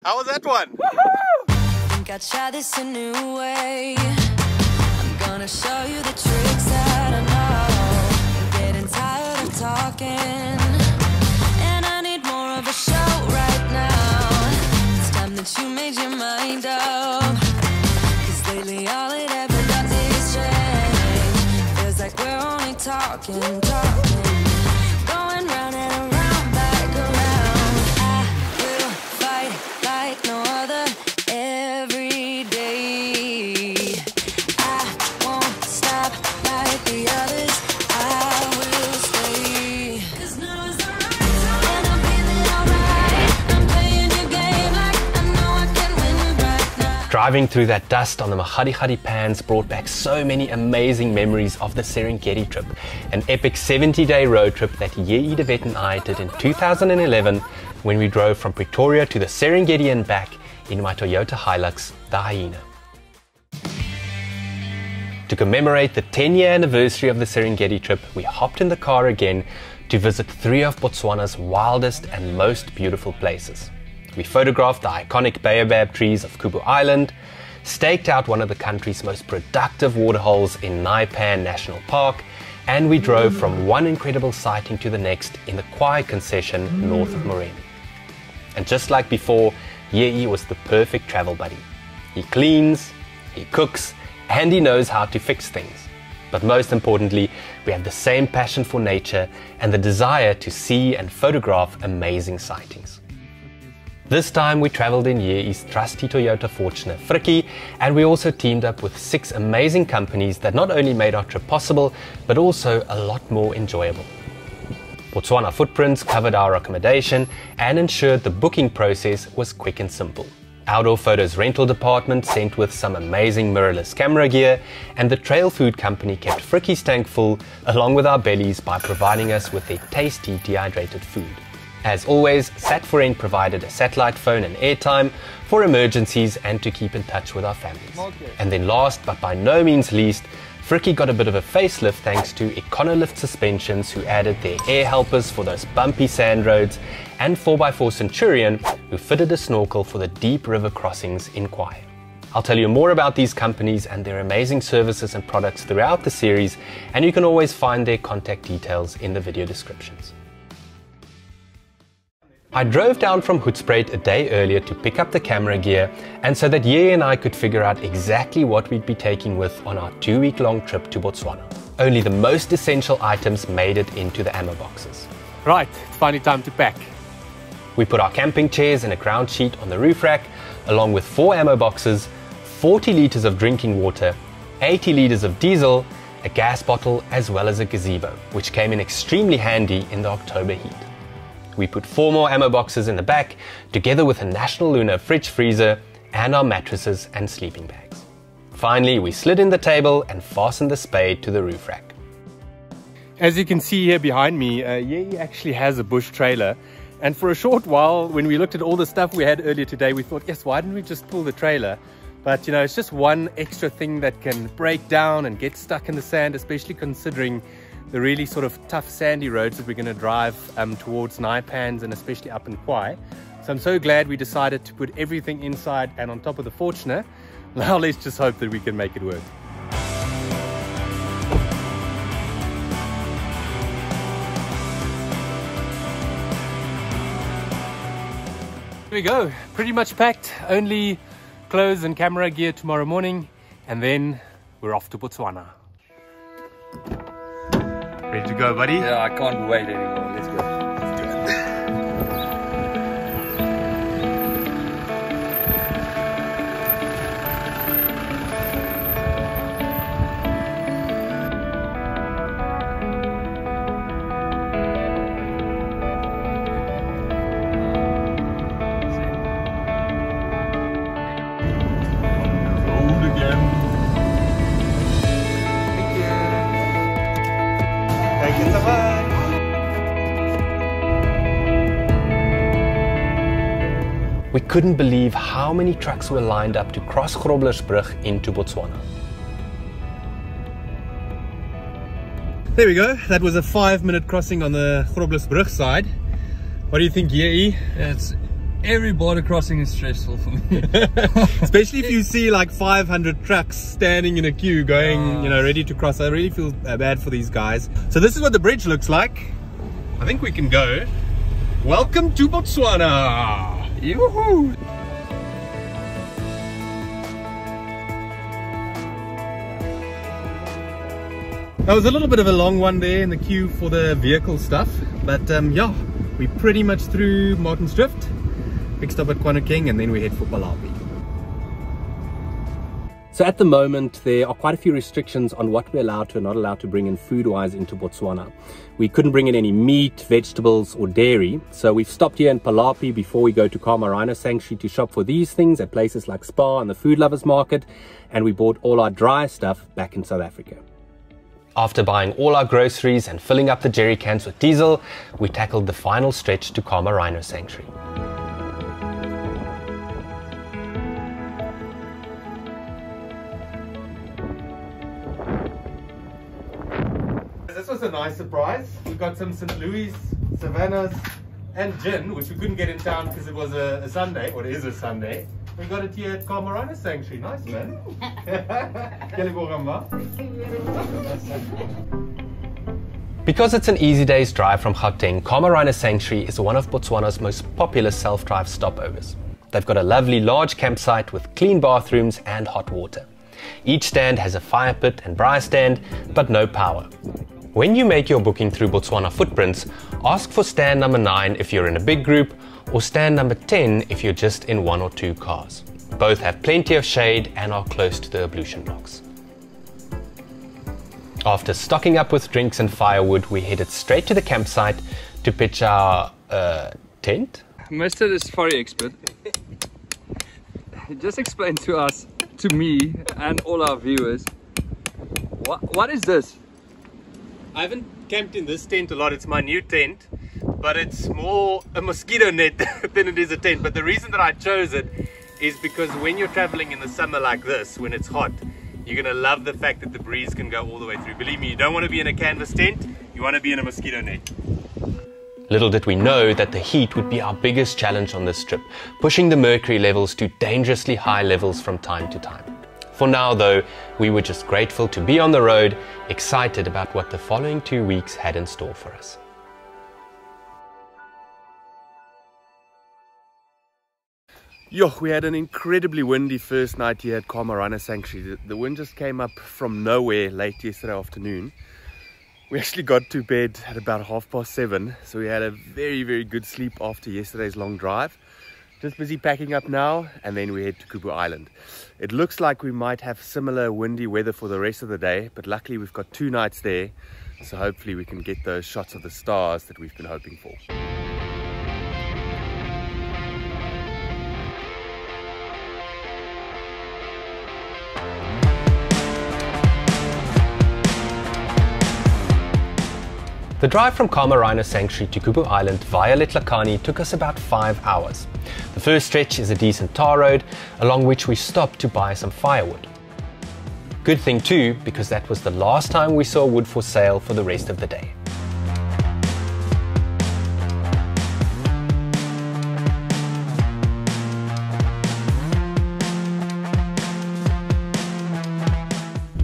How was that one? Think I'd try this a new way. I'm gonna show you the tricks that I know. I'm getting tired of talking, and I need more of a show right now. It's time that you made your mind up, 'cause lately all it ever does is change. Feels like we're only talking, going round and around, back around. I will fight like no other every day. I won't stop like the others. I will stay. 'Cause now is the right time, and I'm feeling alright. I'm playing your game like I know I can win right now. Driving through that dust on the Nxai Pans brought back so many amazing memories of the Serengeti trip, an epic 70-day road trip that Ye de Wet and I did in 2011 when we drove from Pretoria to the Serengeti and back in my Toyota Hilux, the Hyena. To commemorate the 10-year anniversary of the Serengeti trip, we hopped in the car again to visit 3 of Botswana's wildest and most beautiful places. We photographed the iconic baobab trees of Kubu Island, staked out one of the country's most productive waterholes in Nxai Pan National Park, and we drove from one incredible sighting to the next in the Khwai Concession north of Moremi. And just like before, Ye was the perfect travel buddy. He cleans, he cooks, and he knows how to fix things. But most importantly, we have the same passion for nature and the desire to see and photograph amazing sightings. This time we traveled in Ye's trusty Toyota Fortuner Frikkie, and we also teamed up with 6 amazing companies that not only made our trip possible, but also a lot more enjoyable. Botswana Footprints covered our accommodation and ensured the booking process was quick and simple. Outdoor Photos rental department sent with some amazing mirrorless camera gear, and the Trail Food Company kept Frikkie's tank full along with our bellies by providing us with their tasty dehydrated food. As always, Sat4N provided a satellite phone and airtime for emergencies and to keep in touch with our families. And then last but by no means least, Frikkie got a bit of a facelift thanks to Econolift Suspensions, who added their air helpers for those bumpy sand roads, and 4x4 Centurion, who fitted a snorkel for the deep river crossings in Khwai. I'll tell you more about these companies and their amazing services and products throughout the series, and you can always find their contact details in the video descriptions. I drove down from Hoedspruit a day earlier to pick up the camera gear, and so that Ye and I could figure out exactly what we'd be taking with on our 2-week-long trip to Botswana. Only the most essential items made it into the ammo boxes. Right, it's finally time to pack. We put our camping chairs and a ground sheet on the roof rack, along with 4 ammo boxes, 40 litres of drinking water, 80 litres of diesel, a gas bottle, as well as a gazebo, which came in extremely handy in the October heat. We put 4 more ammo boxes in the back, together with a National Lunar fridge freezer and our mattresses and sleeping bags. Finally, we slid in the table and fastened the spade to the roof rack. As you can see here behind me, Ye actually has a bush trailer. And for a short while, when we looked at all the stuff we had earlier today, we thought, yes, why didn't we just pull the trailer? But you know, it's just one extra thing that can break down and get stuck in the sand, especially considering the really sort of tough sandy roads that we're going to drive towards Nxai Pans and especially up in Khwai. So I'm so glad we decided to put everything inside and on top of the Fortuner. Now let's just hope that we can make it work. Here we go, pretty much packed, only clothes and camera gear tomorrow morning, and then we're off to Botswana. Ready to go, buddy? Yeah, I can't wait anymore. Let's go. Let's do it. Road again. We couldn't believe how many trucks were lined up to cross Groblersbrug into Botswana. There we go. That was a 5-minute crossing on the Groblersbrug side. What do you think, Ye? It's Every border crossing is stressful for me. Especially if you see like 500 trucks standing in a queue going, you know, ready to cross. I really feel bad for these guys. So this is what the bridge looks like. I think we can go. Welcome to Botswana. Yoo-hoo! That was a little bit of a long one there in the queue for the vehicle stuff. But yeah, we're pretty much through Martin's Drift. Big stop at Khwai, and then we head for Malawi. So at the moment, there are quite a few restrictions on what we're allowed to and not allowed to bring in food-wise into Botswana. We couldn't bring in any meat, vegetables or dairy. So we've stopped here in Palapi before we go to Camarone Sanctuary to shop for these things at places like Spa and the Food Lovers Market. And we bought all our dry stuff back in South Africa. After buying all our groceries and filling up the jerry cans with diesel, we tackled the final stretch to Camarone Sanctuary. This was a nice surprise. We got some St. Louis, Savannahs and gin, which we couldn't get in town because it was a Sunday, or it is a Sunday. We got it here at Camarone Sanctuary. Nice, man. Because it's an easy day's drive from Gauteng, Camarone Sanctuary is one of Botswana's most popular self-drive stopovers. They've got a lovely large campsite with clean bathrooms and hot water. Each stand has a fire pit and braai stand, but no power. When you make your booking through Botswana Footprints, ask for stand number 9 if you're in a big group, or stand number 10 if you're just in 1 or 2 cars. Both have plenty of shade and are close to the ablution blocks. After stocking up with drinks and firewood, we headed straight to the campsite to pitch our tent. Mr. the Safari expert, just explain to us, to me and all our viewers, what is this? I haven't camped in this tent a lot. It's my new tent, but it's more a mosquito net than it is a tent. But the reason that I chose it is because when you're traveling in the summer like this, when it's hot, you're gonna love the fact that the breeze can go all the way through. Believe me, you don't want to be in a canvas tent, you want to be in a mosquito net. Little did we know that the heat would be our biggest challenge on this trip, pushing the mercury levels to dangerously high levels from time to time. For now though, we were just grateful to be on the road, excited about what the following 2 weeks had in store for us. Yo, we had an incredibly windy first night here at Camarone Sanctuary. The wind just came up from nowhere late yesterday afternoon. We actually got to bed at about 7:30, so we had a very, very good sleep after yesterday's long drive. Just busy packing up now, and then we head to Kubu Island. It looks like we might have similar windy weather for the rest of the day, but luckily we've got 2 nights there, so hopefully we can get those shots of the stars that we've been hoping for. The drive from Camarone Sanctuary to Kubu Island via Letlakane took us about 5 hours. The first stretch is a decent tar road, along which we stopped to buy some firewood. Good thing too, because that was the last time we saw wood for sale for the rest of the day.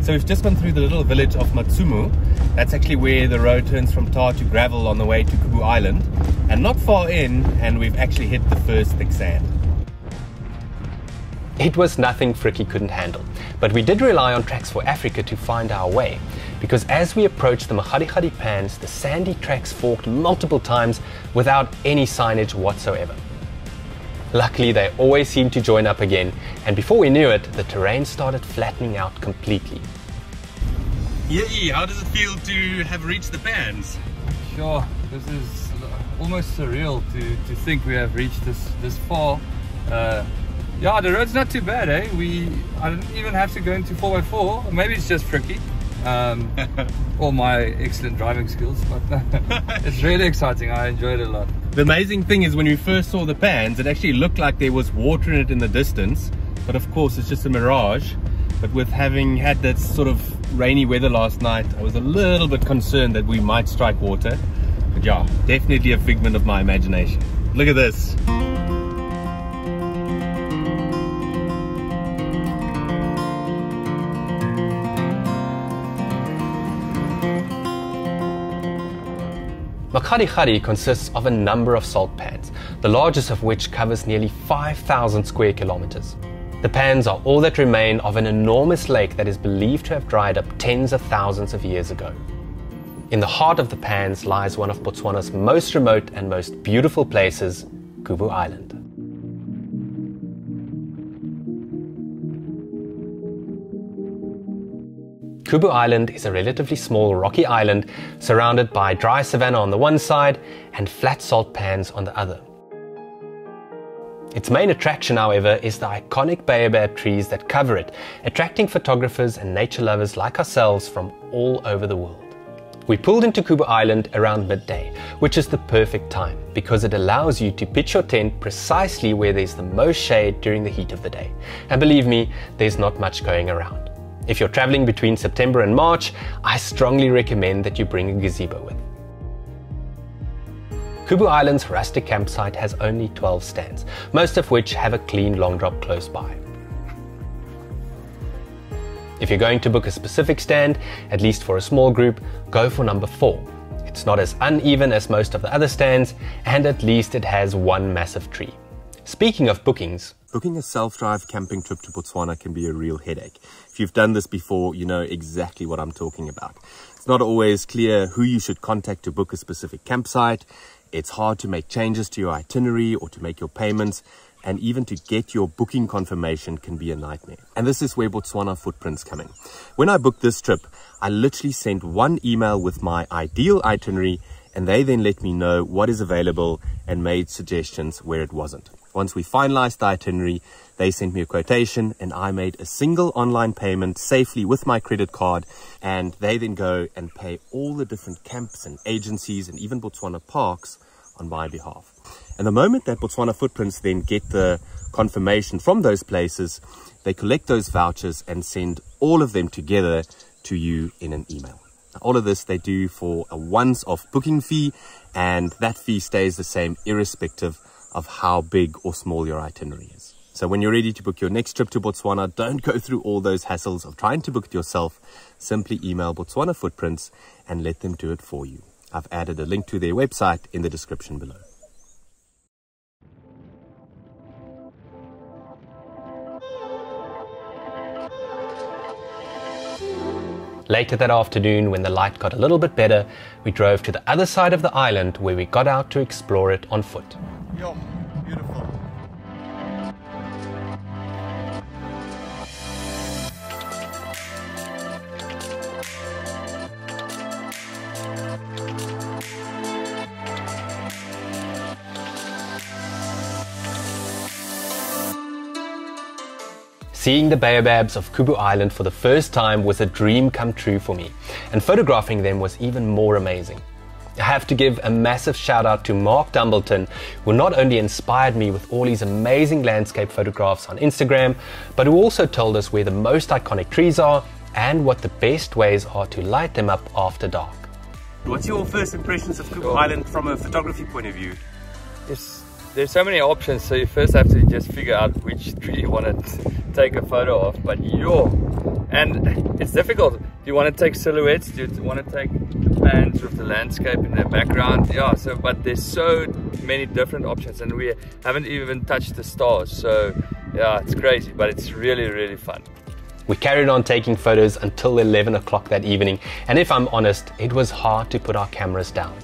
So we've just gone through the little village of Matsumo. That's actually where the road turns from tar to gravel on the way to Kubu Island. And not far in, and we've actually hit the first thick sand. It was nothing Frikkie couldn't handle, but we did rely on Tracks for Africa to find our way, because as we approached the Nxai Pans, the sandy tracks forked multiple times without any signage whatsoever. Luckily, they always seemed to join up again, and before we knew it, the terrain started flattening out completely. Yay, how does it feel to have reached the pans? Sure, this is almost surreal to think we have reached this far. Yeah, the road's not too bad, eh? I didn't even have to go into 4x4. Maybe it's just Frikkie. All my excellent driving skills, but it's really exciting. I enjoyed it a lot. The amazing thing is when we first saw the pans, it actually looked like there was water in it in the distance, but of course it's just a mirage. But with having had that sort of rainy weather last night, I was a little bit concerned that we might strike water. But yeah, definitely a figment of my imagination. Look at this. Makgadikgadi consists of a number of salt pans, the largest of which covers nearly 5,000 square kilometers. The pans are all that remain of an enormous lake that is believed to have dried up tens of thousands of years ago. In the heart of the pans lies one of Botswana's most remote and most beautiful places, Kubu Island. Kubu Island is a relatively small rocky island surrounded by dry savanna on the one side and flat salt pans on the other. Its main attraction, however, is the iconic baobab trees that cover it, attracting photographers and nature lovers like ourselves from all over the world. We pulled into Kubu Island around midday, which is the perfect time because it allows you to pitch your tent precisely where there's the most shade during the heat of the day. And believe me, there's not much going around. If you're traveling between September and March, I strongly recommend that you bring a gazebo with. Kubu Island's rustic campsite has only 12 stands, most of which have a clean long drop close by. If you're going to book a specific stand, at least for a small group, go for number 4. It's not as uneven as most of the other stands, and at least it has one massive tree. Speaking of bookings, booking a self-drive camping trip to Botswana can be a real headache. If you've done this before, you know exactly what I'm talking about. It's not always clear who you should contact to book a specific campsite. It's hard to make changes to your itinerary or to make your payments, and even to get your booking confirmation can be a nightmare. And this is where Botswana Footprints come in. When I booked this trip, I literally sent one email with my ideal itinerary, and they then let me know what is available and made suggestions where it wasn't. Once we finalized the itinerary, they sent me a quotation and I made a single online payment safely with my credit card, and they then go and pay all the different camps and agencies and even Botswana parks on my behalf. And the moment that Botswana Footprints then get the confirmation from those places, they collect those vouchers and send all of them together to you in an email. Now, all of this they do for a once-off booking fee, and that fee stays the same irrespective of how big or small your itinerary is. So when you're ready to book your next trip to Botswana, don't go through all those hassles of trying to book it yourself. Simply email Botswana Footprints and let them do it for you. I've added a link to their website in the description below. Later that afternoon, when the light got a little bit better, we drove to the other side of the island where we got out to explore it on foot. Yo, beautiful. Seeing the baobabs of Kubu Island for the first time was a dream come true for me, and photographing them was even more amazing. I have to give a massive shout out to Mark Dumbleton, who not only inspired me with all his amazing landscape photographs on Instagram, but who also told us where the most iconic trees are and what the best ways are to light them up after dark. What's your first impressions of Kubu Island from a photography point of view? There's so many options, so you first have to just figure out which tree you want to take a photo of. But and it's difficult. Do you want to take silhouettes? Do you want to take pans with the landscape in the background? Yeah, but there's so many different options, and we haven't even touched the stars. So yeah, it's crazy, but it's really, really fun. We carried on taking photos until 11 o'clock that evening, and if I'm honest, it was hard to put our cameras down.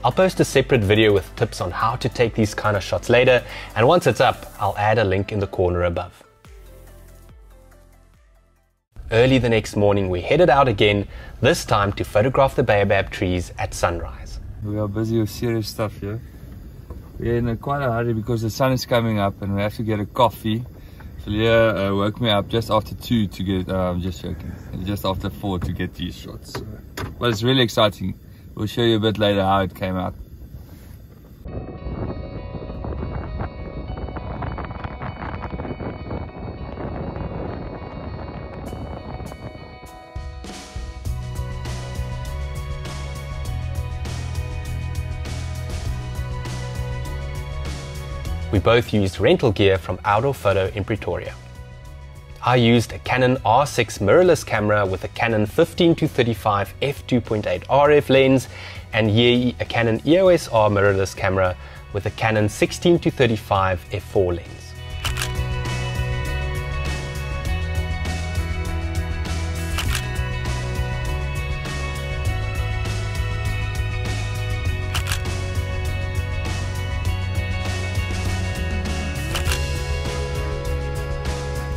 I'll post a separate video with tips on how to take these kind of shots later, and once it's up, I'll add a link in the corner above. Early the next morning, we headed out again, this time to photograph the baobab trees at sunrise. We are busy with serious stuff here. We're in quite a hurry because the sun is coming up and we have to get a coffee. Celia woke me up just after 2 to get, I'm just joking, just after 4 to get these shots. But it's really exciting. We'll show you a bit later how it came out. We both used rental gear from Outdoor Photo in Pretoria. I used a Canon R6 mirrorless camera with a Canon 15-35 f2.8 RF lens, and Yei a Canon EOS R mirrorless camera with a Canon 16-35 f4 lens.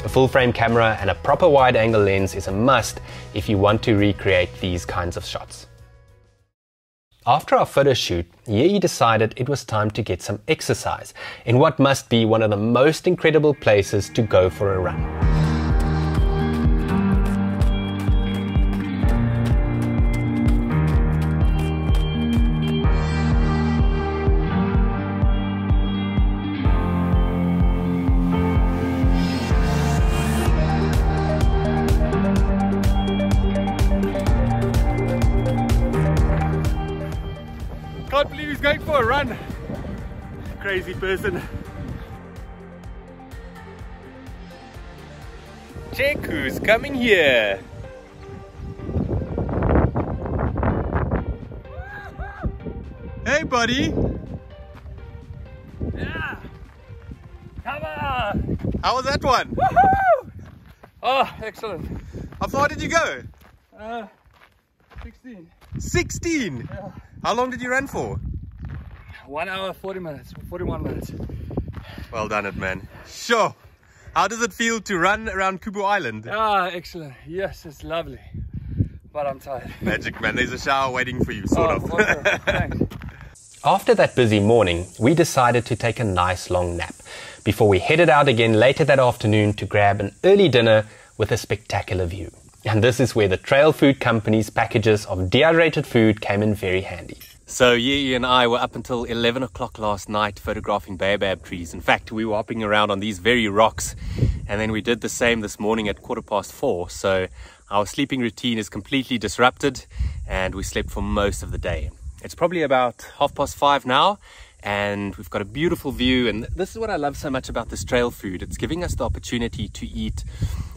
A full-frame camera and a proper wide-angle lens is a must if you want to recreate these kinds of shots. After our photo shoot, Yei decided it was time to get some exercise in what must be one of the most incredible places to go for a run. Can't believe he's going for a run. Crazy person. Check who's coming here. Hey buddy. Yeah! Come on! How was that one? Woohoo! Oh, excellent. How far did you go? 16. 16? Yeah. How long did you run for? 1 hour, 40 minutes, 41 minutes. Well done it, man. Sure. How does it feel to run around Kubu Island? Ah, excellent. Yes, it's lovely. But I'm tired. Magic, man. There's a shower waiting for you, sort of. Awesome. Thanks. After that busy morning, we decided to take a nice long nap before we headed out again later that afternoon to grab an early dinner with a spectacular view. And this is where the trail food company's packages of dehydrated food came in very handy. So Yei and I were up until 11 o'clock last night photographing baobab trees. In fact, we were hopping around on these very rocks, and then we did the same this morning at 4:15. So our sleeping routine is completely disrupted and we slept for most of the day. It's probably about 5:30 now, and we've got a beautiful view. And this is what I love so much about this trail food. It's giving us the opportunity to eat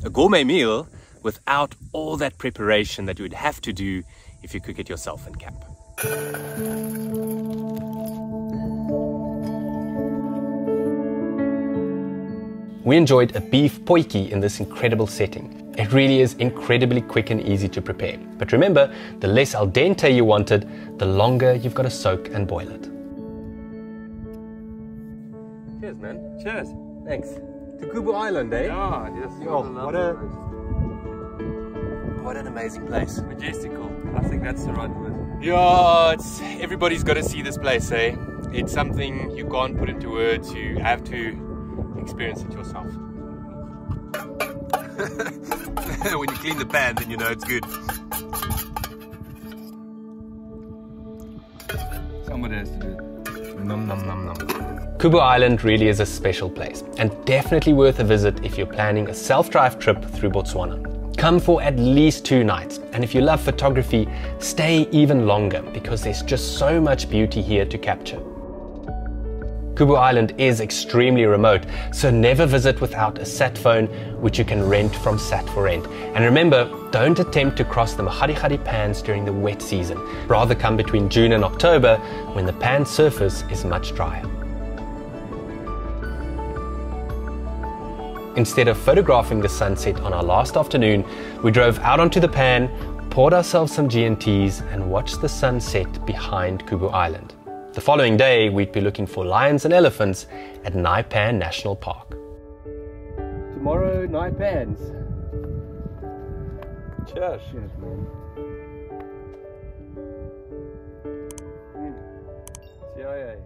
a gourmet meal without all that preparation that you would have to do if you cook it yourself in camp. We enjoyed a beef potjie in this incredible setting. It really is incredibly quick and easy to prepare. But remember, the less al dente you want it, the longer you've got to soak and boil it. Cheers, man. Cheers. Thanks. To Kubu Island, eh? Ah, yes. Yo, what an amazing place. Majestical. I think that's the right word. Yeah, everybody's got to see this place, eh? It's something you can't put into words. You have to experience it yourself. When you clean the pan, then you know it's good. Somebody has to do it. Nom nom nom nom. Kubu Island really is a special place and definitely worth a visit if you're planning a self-drive trip through Botswana. Come for at least 2 nights, and if you love photography, stay even longer because there's just so much beauty here to capture. Kubu Island is extremely remote, so never visit without a sat phone, which you can rent from Sat for Rent. And remember, don't attempt to cross the Mahari pans during the wet season. Rather come between June and October when the pan surface is much drier. Instead of photographing the sunset on our last afternoon, we drove out onto the pan, poured ourselves some G&Ts and watched the sunset behind Kubu Island. The following day, we'd be looking for lions and elephants at Nxai Pan National Park. Tomorrow, Nxai Pans. Cheers. Cheers, man. CIA.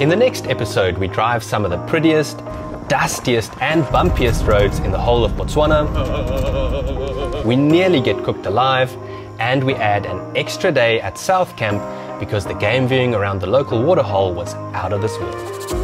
In the next episode, we drive some of the prettiest, dustiest and bumpiest roads in the whole of Botswana. We nearly get cooked alive, and we add an extra day at South Camp because the game viewing around the local waterhole was out of this world.